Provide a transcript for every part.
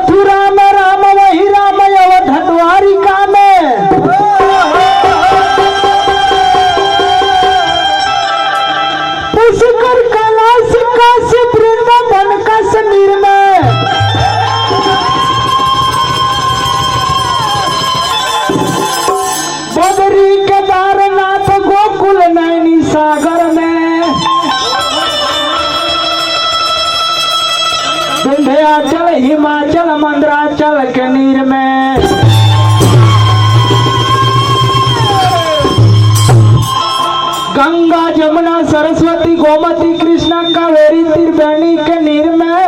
मथुरा में राम वही राम अवध द्वारिका में पुष्कर कैलाश काशी वृंदावन कश्मीर में बद्री केदारनाथ गोकुल नैनी सागर में विंध्याचल हिमाचल मंदराचल के नीर में गंगा जमुना सरस्वती गोमती कृष्णा कावेरी त्रिवेणी के नीर में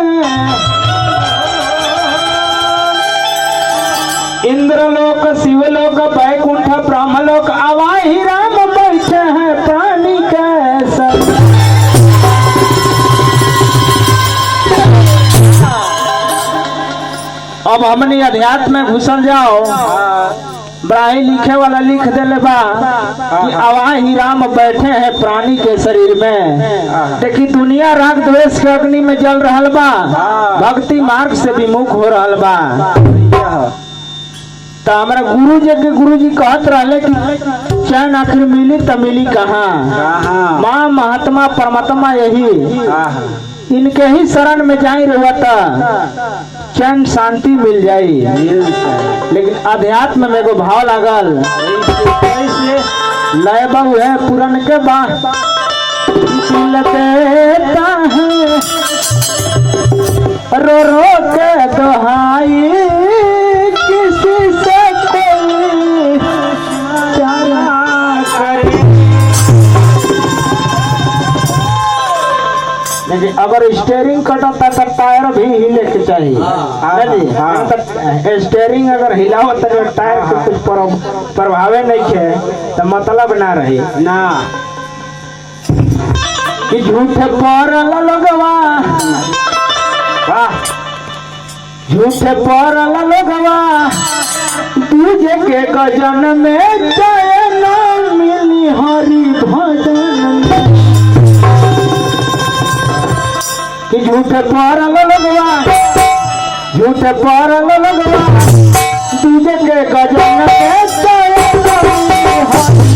इंद्रलोक शिवलोक बैकुंठ ब्रह्मलोक अवाही राम बैठे हैं प्राणी के संग। अब हमने अध्यात्म में घुसल जाओ। बड़ा ही लिखे वाला लिख देले बा कि अवाही राम बैठे हैं प्राणी के शरीर में। देखी दुनिया राग द्वेष के अग्नि में जल रहल बा, भक्ति मार्ग से विमुख हो रहल बा। तो हमारा गुरु जी कहत रहे कि चैन आखिर मिली तो मिली कहाँ। माँ महात्मा परमात्मा यही, इनके ही शरण में जाई रहता चैन शांति मिल जाई। लेकिन अध्यात्म में एगो भाव लागल लय बहु है पुरन के बा दिल देता है रो रो के दोहाई किसी से कोई करे। लेकिन अगर स्टेयरिंग कटता तो टायर भी हिले के चाहिए। स्टेयरिंग अगर हिलाओ तो टायर के कुछ प्रभावे नहीं है तो मतलब ना रही ना कि झूठे पर लगवा झूठे पर लगवा दूजे के गजन में चैन मिली हरि भजन कि झूठे पर लगवा झूठे पर लगवा दूजे के गजन में चैन मिली हरि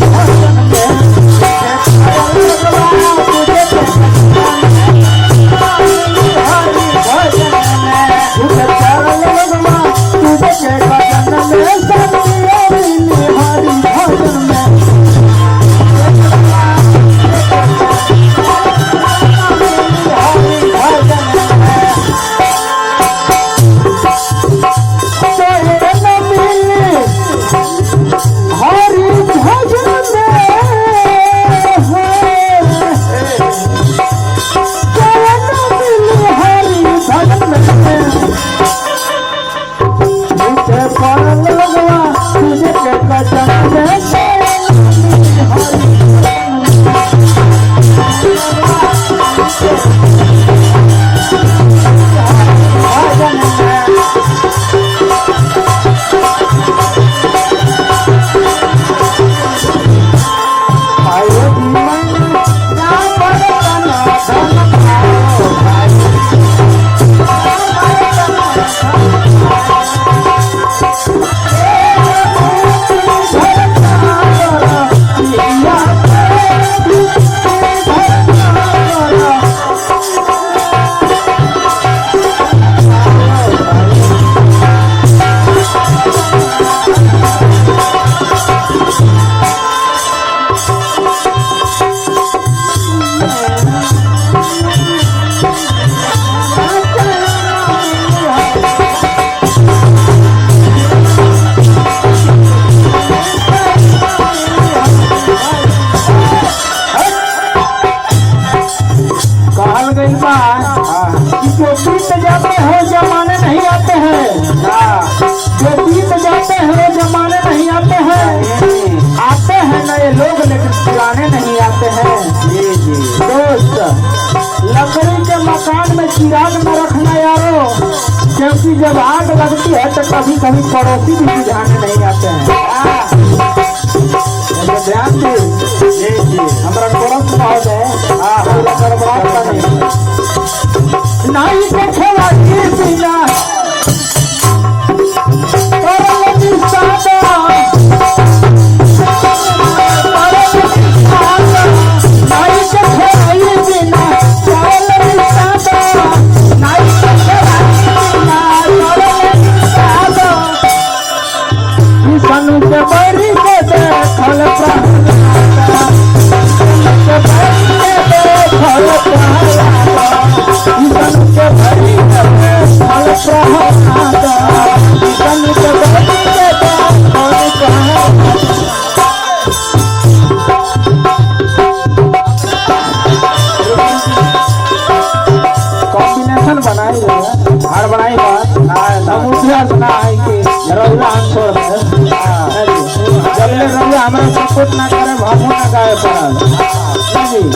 चिराग में रखना यारो, क्योंकि जब आग लगती है तो कभी कभी पड़ोसी भी बुझाने नहीं आते हैं। ध्यान दे हमारा पड़ोस महोदय नहीं सपोर्ट ना करे भागो ना गाए पड़ल नहीं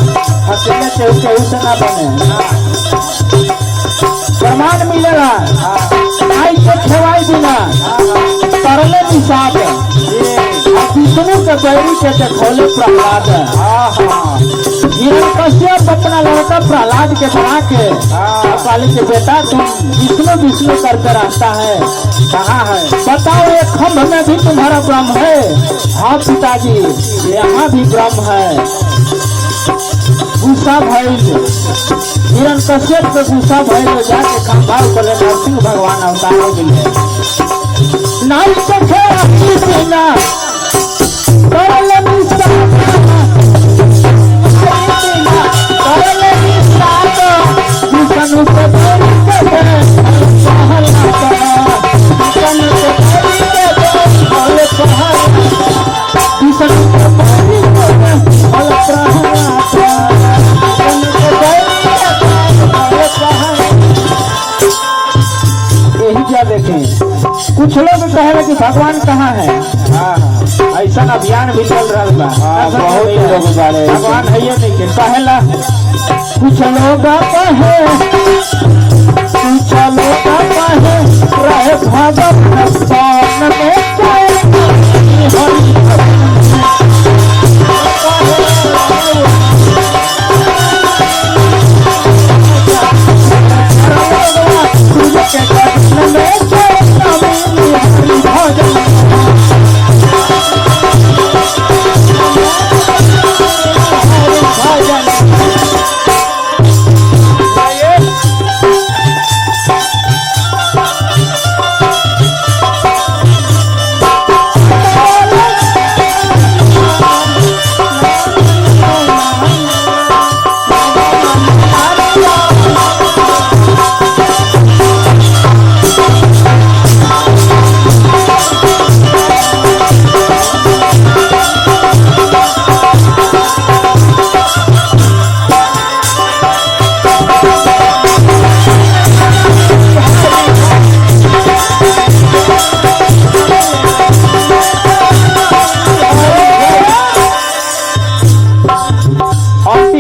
अकेले केहू से ना बने प्रमाण मिलेगा आई के खेवाई बिना तरले निषाद विष्णु के बैरी के खोले प्रहलाद हिरण्यकश्यप अपना लड़का प्रहलाद के बना के काली के बेटा तुम विष्णु विष्णु करते रहता है कहाँ है बताओ एक खम्भ में भी तुम्हारा ब्रह्म है हाँ पिताजी यहाँ भी ब्रह्म है गुस्सा भइल हिरण्यकश्यप के गुस्सा भइल जाके खंभा ऊपर नरसिंह भगवान अवतार हो गए नाई सखे बिना करल कुछ लोग कहे कि भगवान कहाँ है ऐसा अभियान भी चल रहा है बहुत लोग भगवान है ये नहीं कहेला कुछ लोग कहे रहे भगवान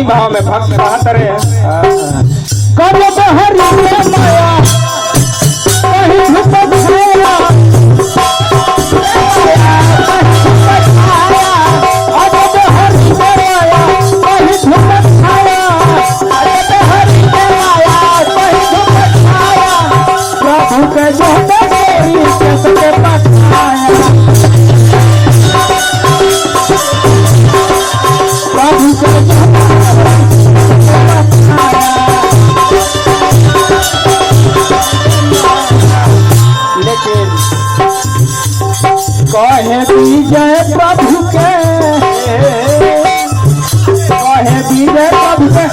भाव में भक्त रहते रहे कर हरि माया कहीं भूपत छाया अजब हरि माया कहीं भूपत छाया अजब हरि माया कहीं भूपत छाया प्रभु के जो तेरी कैसे पठाया प्रभु के कहे विजय प्रभु के कहे विजय प्रभु के